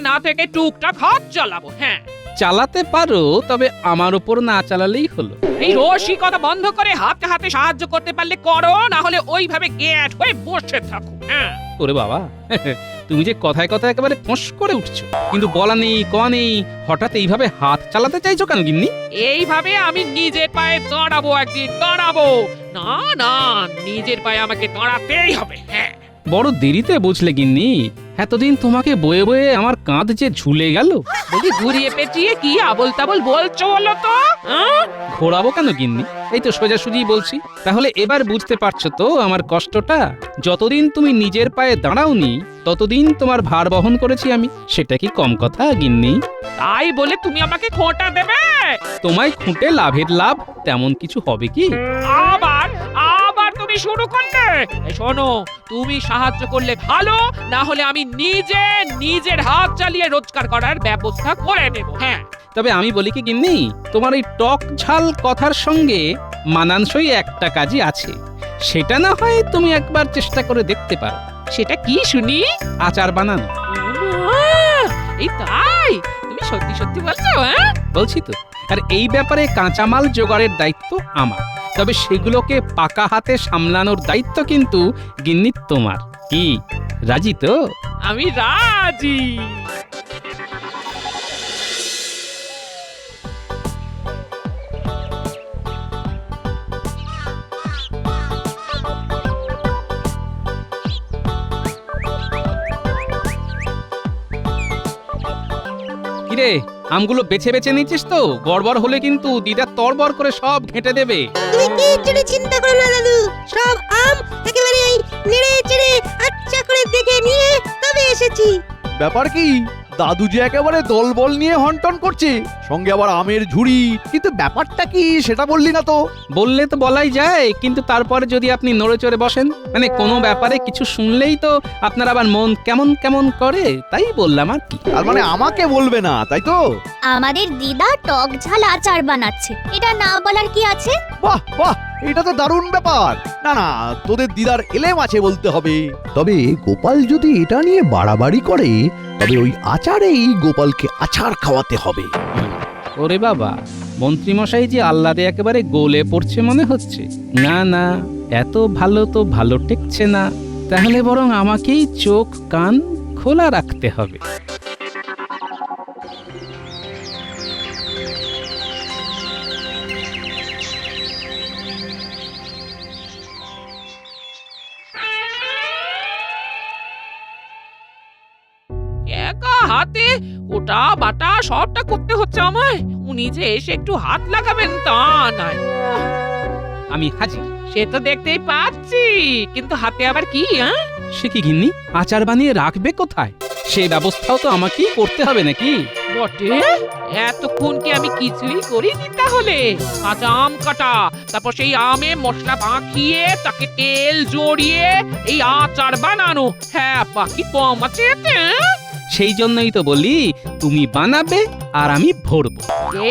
না থেকে টুকটাক হাত চালাবো। হ্যাঁ, চালাতে পারো, তবে আমার উপর না চালালেই হলো। এই রসিকতা বন্ধ করে হাতে হাতে সাহায্য করতে পারলে করো, না হলে ওইভাবে গ্যাট হয়ে বসে থাকো। হ্যাঁ, ওরে বাবা, তুমি যে কথায় কথায় একেবারে ফোঁস করে উঠছো, কিন্তু বলা নেই কওয়া নেই, হঠাৎ এইভাবে হাত চালাতে চাইছো কেন গিন্নি? এইভাবে আমি নিজের পায়ে দাঁড়াবো, একদিন দাঁড়াবো। না না, নিজের পায়ে আমাকে দাঁড়াতেই হবে। হ্যাঁ, বড় দেরিতে বুঝলে গিন্নি, এতদিন তোমাকে বয়ে বয়ে আমার কাঁধ যে ঝুলে গেল। বলি ঘুরিয়ে পেঁচিয়ে কি আবল তাবল বলছো বলো তো? হ্যাঁ? ঘোরাবো কেন গিন্নি? এই তো সোজাসুজি বলছি। তাহলে এবার বুঝতে পারছো তো আমার কষ্টটা? যতদিন তুমি নিজের পায়ে দাঁড়াওনি, ততদিন তোমার ভার বহন করেছি আমি। সেটা কি কম কথা গিন্নি? তাই বলে তুমি আমাকে খোঁটা দেবে? তোমায় খুঁটে লাভের লাভ তেমন কিছু হবে কি? আবার আবার তুমি শুরু করলে। এই শোনো, তুমি সাহায্য করলে ভালো, না হলে আমি নিজে নিজের হাত চালিয়ে রোজগার করার ব্যবস্থা করে নেব। হ্যাঁ, তবে আমি বলি কি গিন্নি, তোমার এই টক ঝাল কথার সঙ্গে মানানসই একটা কাজই আছে। সেটা না হয় তুমি একবার চেষ্টা করে দেখতে পারো। সেটা কি শুনি? আচার বানানো। এই তাই? তুমি সত্যি সত্যি বলছো? হ্যাঁ, বলছি তো। আর এই ব্যাপারে কাঁচামাল জোগাড়ের দায়িত্ব আমার, তবে সেগুলোকে পাকা হাতে সামলানোর দায়িত্ব কিন্তু গিন্নি তোমার। কি রাজি তো? আমি রাজি। কিরে, আমগুলো বেছে বেছে নিচ্ছিস তো? গড়বড় হলে কিন্তু দিদা তড়বড় করে সব ঘেঁটে দেবে। তুমি কিচ্ছুটি চিন্তা করো না দাদু, সব আম একেবারে ওই নেড়ে চেড়ে আচ্ছা করে দেখে নিয়ে তবে এসেছি। ব্যাপার কি, দাদু যে একেবারে দলবল নিয়ে হন্টন করছে, সঙ্গে আবার আমের ঝুড়ি, কিন্তু ব্যাপারটা কি সেটা বললি না তো? বললে তো বলাই যায়, কিন্তু তারপরে যদি আপনি নড়ে চড়ে বসেন, মানে কোনো ব্যাপারে কিছু শুনলেই তো আপনার আবার মন কেমন কেমন করে, তাই বললাম আর কি। তার মানে আমাকে বলবে না, তাই তো? আমাদের দিদা টক ঝাল আচার বানাচ্ছে, এটা না বলার কি আছে? বাহ বাহ, এটা তো দারুণ ব্যাপার। না না, তোদের দিদার এলেম আছে বলতে হবে। তবে গোপাল যদি এটা নিয়ে বাড়াবাড়ি করে, তবে ওই আচারেই গোপালকে আচার খাওয়াতে হবে। ওরে বাবা, মন্ত্রীমশাই যে আহ্লাদে একেবারে গোলে পড়ছে মনে হচ্ছে। না না, এত ভালো তো ভালো টেকছে না। তাহলে বরং আমাকেই চোখ কান খোলা রাখতে হবে। একা হাতে ওটা বাটা সবটা করতে হচ্ছে আমায়। উনি যে এসে একটু হাত লাগাবেন তা নয়। আমি হাজির। সে তো দেখতেই পাচ্ছি, কিন্তু হাতে আবার কি? হ্যাঁ, সে কি গিন্নি, আচার বানিয়ে রাখবে কোথায়? সে ব্যবস্থাও তো আমাকেই করতে হবে নাকি? বটে। এতক্ষণ কি আমি কিছুই করিনি তাহলে? কাঁচা আম কাটা, তারপর সেই আমে মশলা মাখিয়ে তাকে তেল জড়িয়ে এই আচার বানানো। হ্যাঁ, বাকি কম আছে এতে? সেই জন্যই তো বলি, তুমি বানাবে আর আমি ভরবো।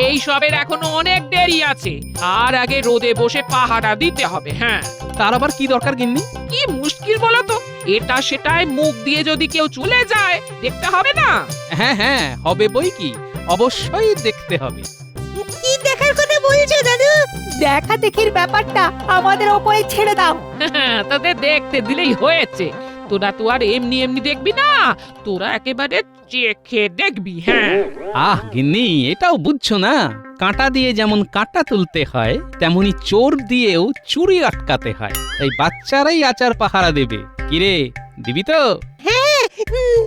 এই সবের এখনো অনেক দেরি আছে। আর আগে রোদে বসে পাহারা দিতে হবে। হ্যাঁ, তার আবার কি দরকার গিন্নি? কি মুশকিল বলো তো? এটা সেটাই মুখ দিয়ে যদি কেউ চলে যায়, দেখতে হবে না? হ্যাঁ হ্যাঁ, হবে বই কি, অবশ্যই দেখতে হবে। কি দেখার কথা বলছো দাদু? দেখা দেখির ব্যাপারটা আমাদের ওপরে ছেড়ে দাও। তোদের দেখতে দিলেই হয়েছে। তোরা তো আর এমনি এমনি দেখবি না, তোরা একেবারে চেখে দেখবি। হ্যাঁ, আহ গিন্নি, এটাও বুঝছো না? কাঁটা দিয়ে যেমন কাঁটা তুলতে হয়, তেমনি চোর দিয়েও চুরি আটকাতে হয়। তাই বাচ্চারাই আচার পাহারা দেবে। কিরে, দিবি তো? হ্যাঁ,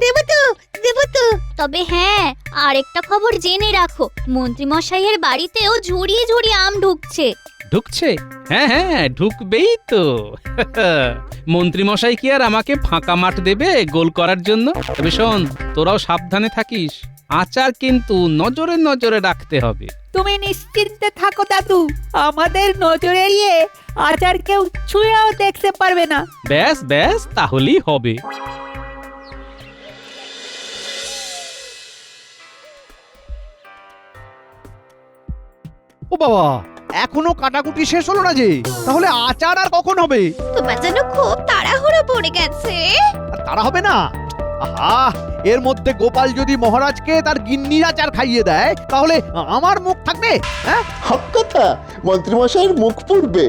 দেবো তো, দেবো তো। তবে হ্যাঁ, আরেকটা খবর জেনে রাখো, মন্ত্রী মশাইয়ের বাড়িতেও ঝুড়িয়ে ঝুড়িয়ে আম ঢুকছে। ঢুকছে? হ্যাঁ হ্যাঁ, ঢুকবেই তো। মন্ত্রীমশাই কি আর আমাকে ফাঁকা মাঠ দেবে গোল করার জন্য? তবে শোন, তোরাও সাবধানে থাকিস। আচার কিন্তু নজরে নজরে রাখতে হবে। তুমি নিশ্চিন্তে থাকো দাদু, আমাদের নজরে এড়িয়ে আচার কেউ ছুঁয়েও দেখতে পারবে না। ব্যাস ব্যাস, তাহলেই হবে। ও বাবা, এখনো কাটাকুটি শেষ হলো না যে? তাহলে আচার আর কখন হবে? তোমার যেন খুব তাড়াহুড়ো পড়ে গেছে। আর তারা হবে না? আহা, এর মধ্যে গোপাল যদি মহারাজকে তার গিন্নির আচার খাইয়ে দেয় তাহলে আমার মুখ থাকবে? হ্যাঁ, হক কথা, মন্ত্রীমশাইয়ের মুখ পুড়বে।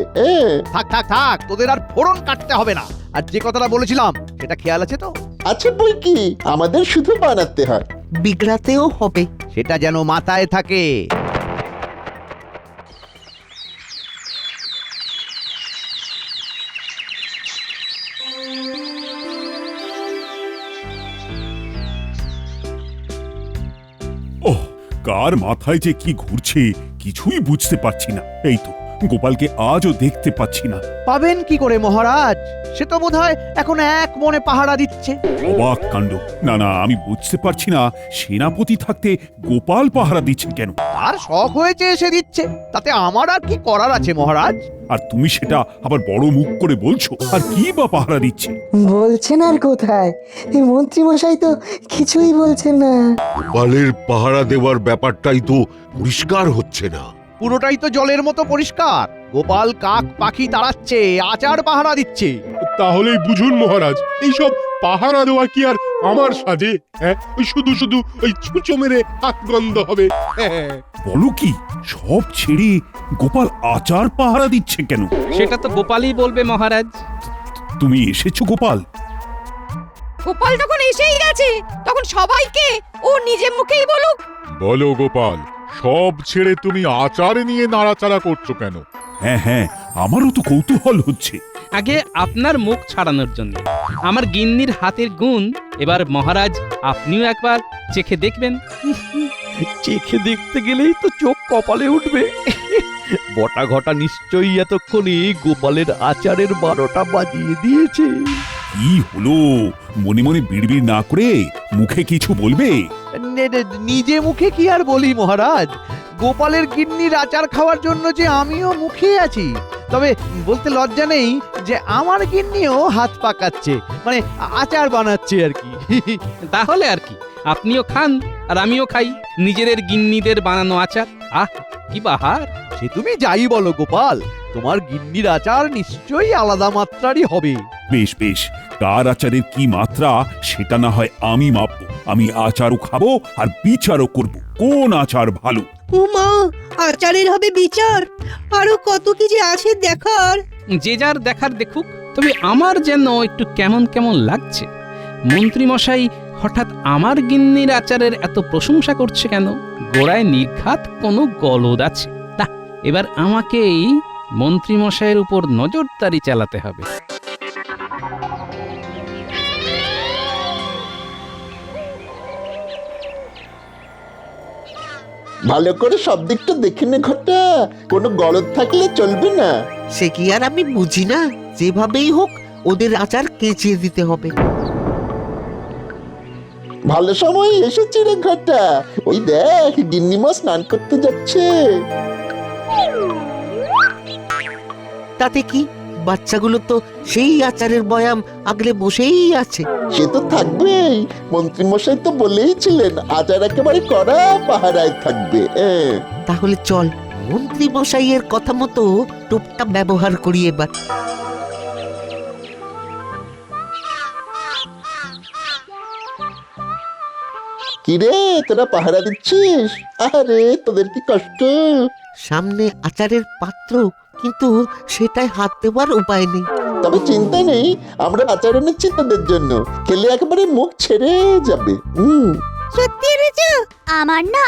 থাক থাক থাক, তোদের আর ফোড়ন কাটতে হবে না। আর যে কথাটা বলেছিলাম সেটা খেয়াল আছে তো? আছে বই কি, আমাদের শুধু বানাতে হয়। বিগড়াতেও হবে। সেটা যেন মাথায় থাকে। ওহ, কার মাথায় যে কি ঘুরছে কিছুই বুঝতে পারছি না। এই তো গোপালকে আজও দেখতে পাচ্ছি না। পাবেন কি করে মহারাজ? সে তো বোধহয় এখন এক মনে পাহারা দিচ্ছে। অবাক কাণ্ড। না না, আমি বুঝতে পারছি না সেনাপতি থাকতে গোপাল পাহারা দিচ্ছে কেন। তার শখ হয়েছে এসে দিচ্ছে, তাতে আমার আর কি করার আছে মহারাজ? আর তুমি সেটা আবার বড় মুখ করে বলছো। আর কি বা পাহারা দিচ্ছে? বলছেন আর কোথায়, এই মন্ত্রীমশাই তো কিছুই বলছেন না। গোপালের পাহারা দেওয়ার ব্যাপারটাই তো পরিষ্কার হচ্ছে না। পুরোটাই তো জলের মতো পরিষ্কার। গোপাল কাক পাখি তাড়াচ্ছে, আচার পাহারা দিচ্ছে। তাহলেই বুঝুন মহারাজ, এইসব পাহারা দেওয়া কি আর আমার সাজে? হ্যাঁ, ওই শুধু শুধু ওই ছুঁচো মেরে হাত গন্ধ হবে। হ্যাঁ, বলো কি, সব ছেড়ে গোপাল আচার পাহারা দিচ্ছে কেন? সেটা তো গোপালই বলবে মহারাজ। তুমি এসেছো গোপাল? গোপাল যখন এসেই গেছে তখন সবাইকে ও নিজে মুখেই বলুক। বলো গোপাল, সব ছেড়ে তুমি আচার নিয়ে নাড়াচাড়া করছো কেন? হ্যাঁ হ্যাঁ, আমারও তো কৌতূহল হচ্ছে। আগে আপনার মুখ ছাড়ানোর জন্য। আমার গিন্নির হাতের গুণ এবার মহারাজ আপনিও একবার চেখে দেখবেন। চেখে দেখতে গেলেই তো চোখ কপালে উঠবে। বটা ঘটা নিশ্চয়ই এতক্ষণে গোপালের আচারের 12টা বাজিয়ে দিয়েছে। কি হলো? মনে মনে বিড়বিড় না করে মুখে কিছু বলবে? নিজে মুখে কি আর বলি মহারাজ, গোপালের গিন্নির আচার খাওয়ার জন্য যে আমিও মুখে আছি। তবে বলতে লজ্জা নেই যে আমার গিন্নিও হাত পাকাচ্ছে, মানে আচার বানাচ্ছে আর কি। তাহলে আর কি, আপনিও খান আর আমিও খাই নিজেদের গিন্নিদের বানানো আচার। আহ, কি বাহার! সে তুমি যাই বলো গোপাল, তোমার গিন্নির আচার নিশ্চয়ই আলাদা মাত্রারই হবে। বেশ বেশ, কার আচারের কি মাত্রা সেটা না হয় আমি মাপবো। আমি আচারও খাবো আর বিচারও করব কোন আচার ভালো। উমা, আচারের হবে বিচার? আরো কত কি যে আছে দেখার। যে যার দেখার দেখুক। তবে আমার যেন একটু কেমন কেমন লাগছে। মন্ত্রীমশাই হঠাৎ আমার গিন্নির আচারের এত প্রশংসা করছে কেন? গোড়ায় নির্ঘাত কোনো গলদ আছে। না, এবার আমাকেই মন্ত্রীমশাইয়ের উপর নজরদারি চালাতে হবে। ভালো করে সব দিকটা দেখে নে ঘটা, কোনো গলদ থাকলে চলবে না। সে কি আর আমি বুঝি না? যেভাবেই হোক ওদের আচার কেচিয়ে দিতে হবে। ভালো সময় এসেছি রে ঘটা, ওই দেখ গিন্নিমা স্নান করতে যাচ্ছে। তাতে কি, বাচ্চাগুলো তো সেই আচারের বয়াম আগলে বসেই আছে। সে তো থাকবেই, মন্ত্রীমশাই তো বলেইছিলেন আচার একেবারে কড়া পাহারায় থাকবে। তাহলে চল, মন্ত্রী মশাইয়ের কথা মতো টোপটা ব্যবহার করি এবার। কিরে, তোরা পাহারা দিচ্ছিস? আরে তোদের কি কষ্ট! সামনে আচারের পাত্র, কিন্তু সেটাই হাত দেওয়ার উপায় নেই। তবে চিন্তা নেই, আমরা আচার এনেছি তোদের জন্য, খেলে একেবারে মুখ ছেড়ে যাবে। সত্যি এনেছো? আমার না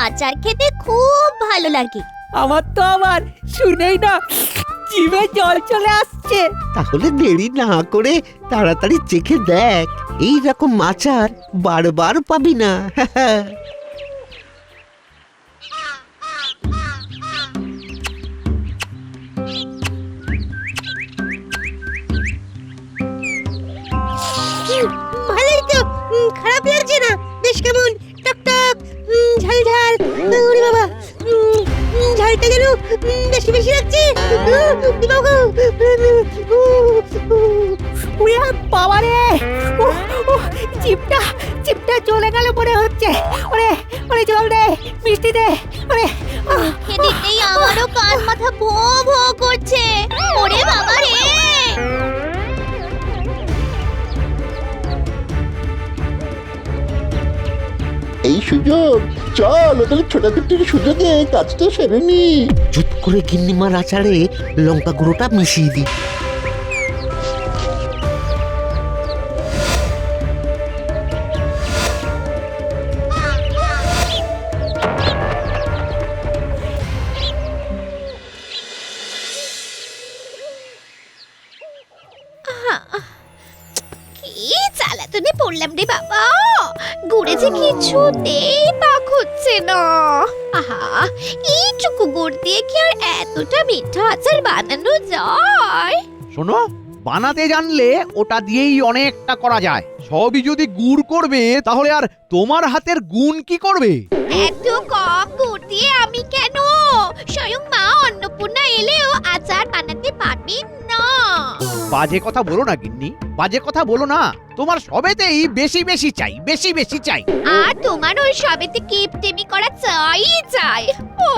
আচার খেতে খুব ভালো লাগে। আমার তো আবার শুনেই না জিভে জল চলে আসছে। তাহলে দেরি না করে তাড়াতাড়ি চেখে দেখ, এই রকম আচার বারবার পাবি না। ভালোই তো, খারাপ লাগছে না। বেশ কেমন টকটক, ঝাল ঝাল। ওরে বাবা, ঝালটা যেন বেশি বেশি লাগছে। বাবা রে, চিপটা চিপটা চলে গেল মনে হচ্ছে। ওরে ওরে, জল দে, মিষ্টি দে। ওরে দিতেই আমারও কান মাথা ভো ভো করছে। ওরে বাবা রে! এই সুযোগ, চল ওদের ছোটাছুটির সুযোগে কাজটা সেরে নি। চুপ করে গিন্নিমার আচারে লঙ্কা গুঁড়োটা মিশিয়ে দিই। কি জ্বালাতনে পড়লাম রে বাবা, গুড়ে যে কিছুতেই পাক হচ্ছে না। আহা, এইটুকু গুড় দিয়ে কি আর এতটা মিঠা আচার বানানো যায়? শোনো, বানাতে জানলে ওটা দিয়েই অনেকটা করা যায়। সবই যদি গুড় করবে তাহলে আর তোমার হাতের গুণ কি করবে? এত কম গুড় দিয়ে আমি কেন? স্বয়ং মা অন্নপূর্ণা এলেও আচার বানাতে পারবেন না। বাজে কথা বলো না গিন্নি, বাজে কথা বলো না। তোমার সবেতেই বেশি বেশি চাই, বেশি বেশি চাই। আর তোমার ওই সবেতে কিপটেমি করা চাই চাই। ও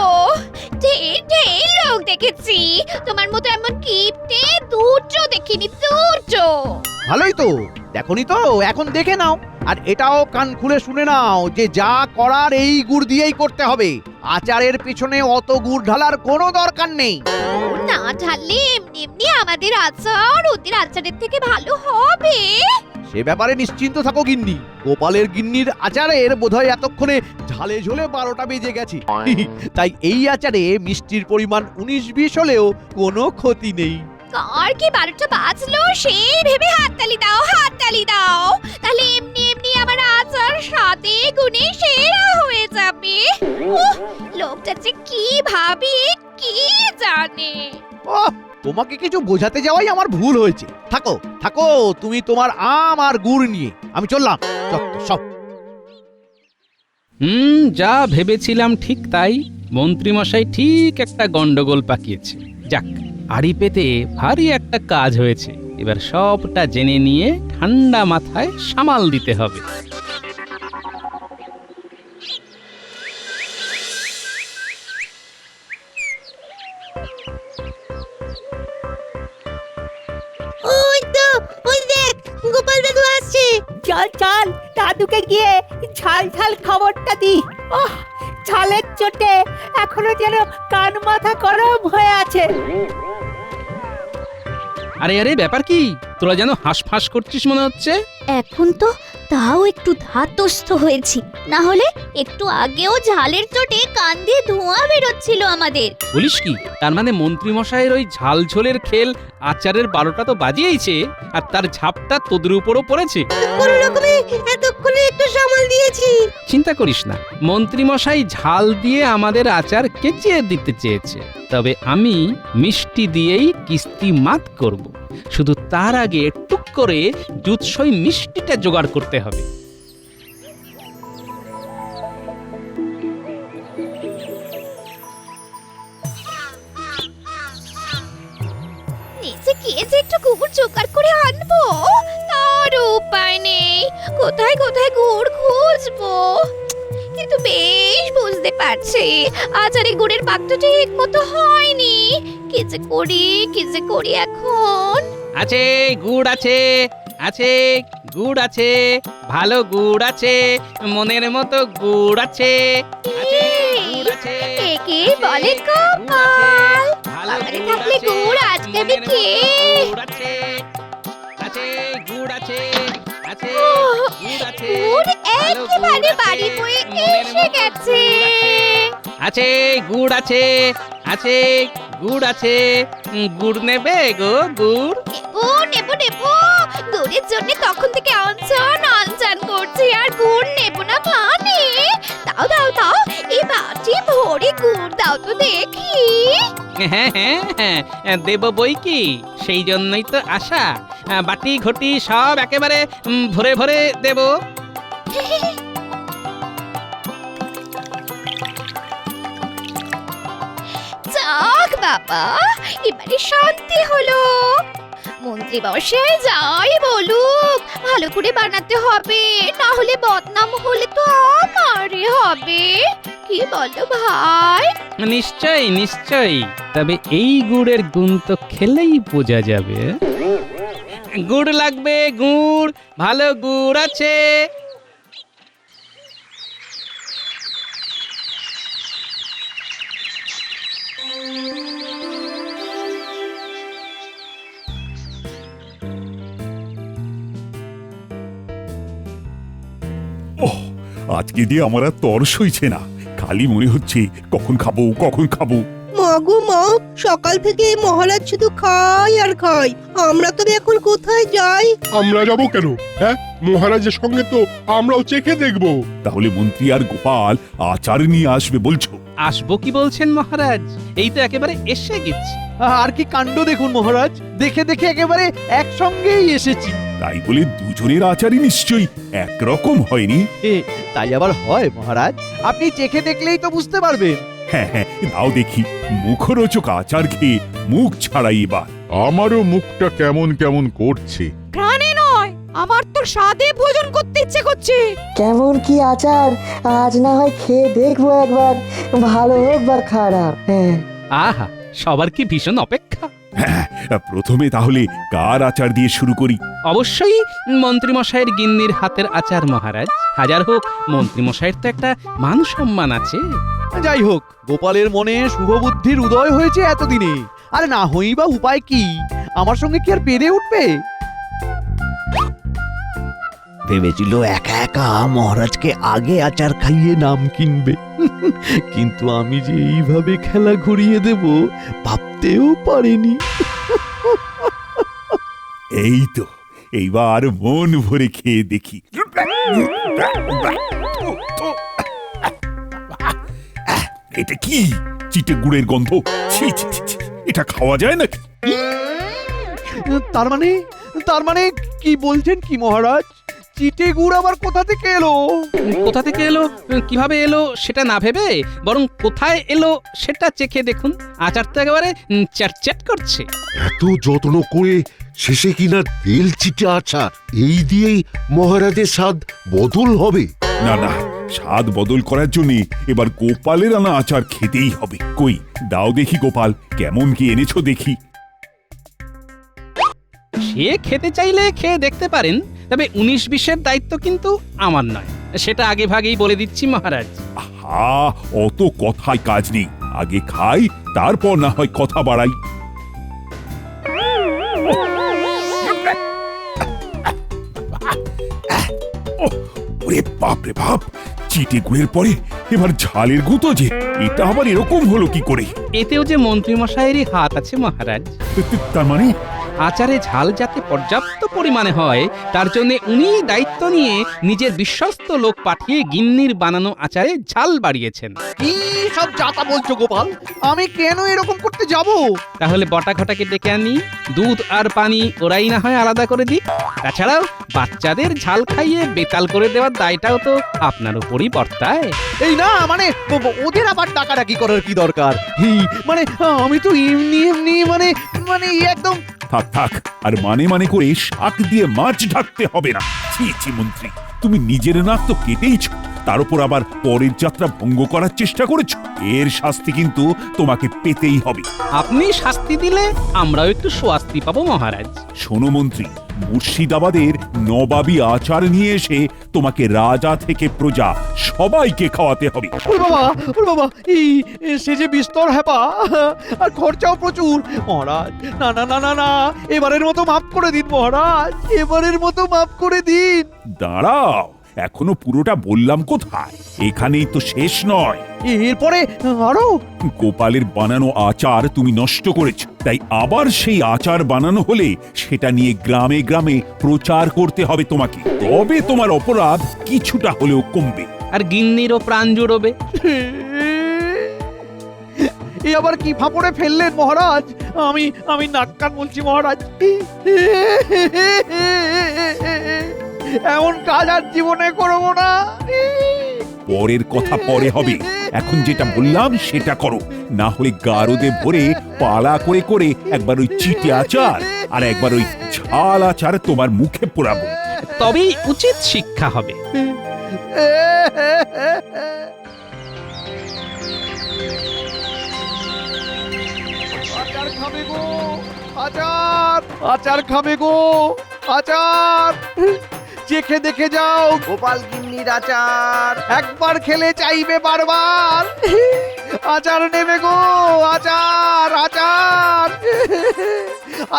ঢের ঢের লোক দেখেছি, তোমার মতো এমন কিপটে দুটো দেখিনি, দুটো। ভালোই তো, দেখনি তো, এখন দেখে নাও। আর এটাও কান খুলে শুনে নাও যে যা করার এই গুড় দিয়েই করতে হবে। আচারের পিছনে অত গুড় ঢালার কোনো দরকার নেই। গুড় না ঢাললে এমনি এমনি আমাদের আচার ওদের আচারের থেকে ভালো হবে। সে ব্যাপারে নিশ্চিন্ত থাকো গিন্নি। গোপালের গিন্নির আচারের বোধহয় এতক্ষণে ঝালে ঝোলে 12টা বেজে গেছে। তাই এই আচারে মিষ্টির পরিমাণ 19-20 হলেও কোনো ক্ষতি নেই। কার কি 12টা বাজলো সেই ভেবে হাততালি দাও, হাততালি দাও। তাহলে এমনি এমনি আমার আচার স্বাদে গুণে সেরা হয়ে যাবে। উহ, লোকটা যে কি ভাবি কি জানে। ওহ, তোমাকে কিছু বোঝাতে যাওয়াই আমার ভুল হয়েছে। থাকো থাকো তুমি তোমার আম আর গুড় নিয়ে, আমি চললাম। সব যা ভেবেছিলাম ঠিক তাই। মন্ত্রীমশাই ঠিক একটা গন্ডগোল পাকিয়েছে। যাক, আড়ি পেতে ভারী একটা কাজ হয়েছে। এবার সবটা জেনে নিয়ে ঠান্ডা মাথায় সামাল দিতে হবে। ওই তো, ওই দেখ গোপাল দাদু আসছে। চল চল দাদুকে গিয়ে ঝাল ঝাল খবরটা দি। ওহ, ঝালের চোটে এখনো যেন কান মাথা গরম হয়ে আছে। আরে আরে, ব্যাপার কি? তোরা যেন হাঁসফাঁস করছিস মনে হচ্ছে। এখন তো তাও একটু ধাতস্থ হয়েছি, না হলে একটু আগেও ঝালের চোটে কান দিয়ে ধোঁয়া বেরোচ্ছিল আমাদের। বলিস কি? তার মানে মন্ত্রীমশাইয়ের ওই ঝাল ঝোলের খেল আচারের 12টা তো বাজিয়েছে, আর তার ঝাপটা তোদের উপরও পড়েছে। কোনো রকমে এতক্ষণে একটু সামাল দিয়েছি। চিন্তা করিস না, মন্ত্রীমশাই ঝাল দিয়ে আমাদের আচার কেচিয়ে দিতে চেয়েছে। তবে আমি মিষ্টি দিয়েই কিস্তি মাত করব। শুধু তার আগে টুক করে দুধসই মিষ্টিটা জোগাড় করতে হবে। নিচে গিয়ে যে একটু গুড় জোগাড় করে আনবো তার উপায় নেই। কোথায় কোথায় গুড় খুঁজবো? কিন্তু বেশ বুঝতে পারছি আচারে গুড়ের পাকটা ঠিক মতো হয়নি। কি যে করি এখন? আছে গুড় আছে, আছে গুড় আছে, ভালো গুড় আছে, মনের মতো গুড় আছে, আছে গুড় আছে। একে বলে কপাল। বাবারে থাকলে গুড় আজকে আমি কে? গুড় আছে, আছে গুড় আছে, আছে গুড় আছে, গুড় একেবারে বাড়ি বয়ে এসে গেছে। আছে গুড় আছে, আছে গুড় আছে। গুড় নেবে গো? গুড় নেবো গুড়ের জন্য তখন থেকে আনচান করছি, আর গুড় নেবো না মানে? দাও দাও দাও, এই বাটি ভরে গুড় দাও তো দেখি। হ্যাঁ হ্যাঁ হ্যাঁ, দেব বই কি, সেই জন্যই তো আশা। বাটি ঘটি সব একেবারে ভরে ভরে দেব। যাক বাবা, এবারে শান্তি হলো। মন্ত্রী মশাই যাই বলুক, ভালো করে বানাতে হবে, না হলে বদনাম হলে তো আমারই হবে। কি বলো ভাই? নিশ্চয়ই নিশ্চয়ই, তবে এই গুড়ের গুণ তো খেলেই বোঝা যাবে। গুড় লাগবে, গুড়, ভালো গুড় আছে। আজকে দিয়ে আমার আর তর সইছে না, খালি মনে হচ্ছে কখন খাবো কখন খাবো। মা গো মা, সকাল থেকে মহারাজ শুধু খাই আর খাই। আমরা তবে এখন কোথায় যাই? আমরা যাব কেন? হ্যাঁ, মহারাজের সঙ্গে তো আমরাও চেখে দেখবো। তাহলে মন্ত্রী আর গোপাল আচার নিয়ে আসবে বলছো? আসবো কি বলছেন মহারাজ, এই তো একেবারে এসে গেছি। আর কি কাণ্ড দেখুন মহারাজ, দেখে দেখে একেবারে একসঙ্গেই এসেছি। তাই বলে দুজনের আচারই নিশ্চয়ই একরকম হয়নি। তাই আবার হয় মহারাজ? আপনি চেখে দেখলেই তো বুঝতে পারবেন। হ্যাঁ হ্যাঁ, দাও দেখি, মুখরোচক আচার খেয়ে মুখ ছাড়াই এবার। আমারও মুখটা কেমন কেমন করছে। প্রাণে নয়, আমার তো স্বাদে ভোজন করতে ইচ্ছে করছে। কেমন কি আচার, আজ না হয় খেয়ে দেখবো একবার, ভালো হোক বা খারাপ। হ্যাঁ, আহা, সবার কি ভীষণ অপেক্ষা। হ্যাঁ, প্রথমে তাহলে কার আচার দিয়ে শুরু করি? অবশ্যই মন্ত্রীমশাইয়ের গিন্নির হাতের আচার মহারাজ। হাজার হোক, মন্ত্রীমশাইয়ের তো একটা মান সম্মান আছে। যাই হোক, গোপালের মনে শুভবুদ্ধির উদয় হয়েছে এতদিনে, আরে না হই বা উপায় কি? আমার সঙ্গে কি আর পেরে উঠবে? ভেবেছিল একা একা মহারাজকে আগে আচার খাইয়ে নাম কিনবে, কিন্তু আমি যে এইভাবে খেলা ঘুরিয়ে দেব ভাবতেও পারিনি। এই তো, এইবার মন ভরে খেয়ে দেখি। এটা কি চিটে গুড়ের গন্ধ? ছি ছি ছি ছি, এটা খাওয়া যায় নাকি? তার মানে কি বলছেন কি মহারাজ? চিটে গুড় আবার কোথা থেকে এলো? কোথা থেকে এলো, কিভাবে এলো সেটা না ভেবে বরং কোথায় এলো সেটা চেখে দেখুন। আচার তো একেবারে চ্যাটচ্যাট করছে। এত যত্ন করে শেষে কিনা তেল চিটে আচার, এই দিয়েই মহারাজের স্বাদ বদল হবে? না না, স্বাদ বদল করার জন্য এবার গোপালের আনা আচার খেতেই হবে। কই দাও দেখি গোপাল, কেমন কি এনেছো দেখি। সে খেতে চাইলে খেয়ে দেখতে পারেন, তবে 19-20-এর দায়িত্ব কিন্তু আমার নয়, সেটা আগে ভাগেই বলে দিচ্ছি মহারাজ। হা, অত কথায় কাজ নেই, আগে খাই তারপর না হয় কথা বাড়াই। ওরে বাপ রে বাপ, চিটে গুড়ের পরে এবার ঝালের গুঁতো যে, এটা আবার এরকম হলো কি করে? এতেও যে মন্ত্রীমশাইয়েরই হাত আছে মহারাজ। তার মানে আচারে ঝাল যাতে পর্যাপ্ত পরিমাণে হয় তার জন্য উনি দায়িত্ব নিয়ে নিজের বিশ্বস্ত লোক পাঠিয়ে গিন্নির বানানো আচারে ঝাল বাড়িয়েছেন। কি সব যাতা বলছো গোপাল? আমি কেন এরকম করতে যাব? তাহলে বটা ঘটাকে ডেকে আনি, দুধ আর পানি ওরাই না হয় আলাদা করে দিই। তাছাড়াও বাচ্চাদের ঝাল খাইয়ে বেতাল করে দেওয়ার দায়টাও তো আপনার উপরই বর্তায়। এই না মানে ওদের আবার ডাকাডাকি করার কি দরকার? মানে আমি তো এমনি মানে একদম। থাক থাক, আর মানে করে শাক দিয়ে মাছ ঢাকতে হবে না। ছি ছি মন্ত্রী, তুমি নিজের নাক তো কেটেইছ, তার উপর আবার পরের যাত্রা ভঙ্গ করার চেষ্টা করেছো। এর শাস্তি কিন্তু তোমাকে পেতেই হবে। আপনি শাস্তি দিলে আমরাও একটু শাস্তি পাবো মহারাজ। শোনো মন্ত্রী, মুর্শিদাবাদের নবাবী আচার নিয়ে এসে তোমাকে রাজা থেকে প্রজা সবাইকে খাওয়াতে হবে। ওর বাবা, এই সে যে বিস্তর হ্যাপা, আর খরচাও প্রচুর। মহারাজ না না না না না, এবারের মতো মাফ করে দিন মহারাজ, এবারের মতো মাফ করে দিন। দাঁড়াও, এখনো পুরোটা বললাম কোথায়, এখানেই তো শেষ নয়। এরপরে আরো? গোপালের বানানো আচার তুমি নষ্ট করেছো, তাই আবার সেই আচার বানানো হলে সেটা নিয়ে গ্রামে গ্রামে প্রচার করতে হবে তোমাকে, তবে তোমার অপরাধ কিছুটা হলেও কমবে। আর গিন্নিরও প্রাণ জুড়বে। এ আবার কি ফাপড়ে ফেললেন মহারাজ? আমি নাক কান বলছি মহারাজ, এমন কাজ আর জীবনে করবো না। পরের কথা পরে হবে, এখন যেটা বললাম সেটা করো, না হলে গারদে ভরে পালা করে করে একবার ওই চিটে আচার আর একবার ওই ঝাল আচার তোমার মুখে পোড়াবো, তবেই উচিত শিক্ষা হবে। আচার খাবে গো, আচার খাবে গো, আচার চেখে দেখে যাও গোপাল গিন্নির আচার, একবার খেলে চাইবে বারবার। আচার নেবে গো, আচার আচার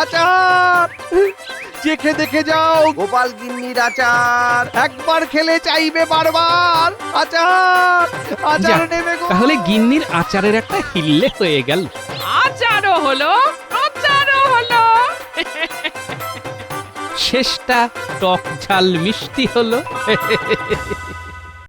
আচার। চেখে দেখে যাও গোপাল গিন্নির আচার। একবার খেলে চাইবে বারবার। আচার আচার যাক, নেবে গো। তাহলে গিন্নির আচারের একটা হিল্লে হয়ে গেল। আচারও হলো, আচারও হলো। শেষটা টক ঝাল মিষ্টি হলো।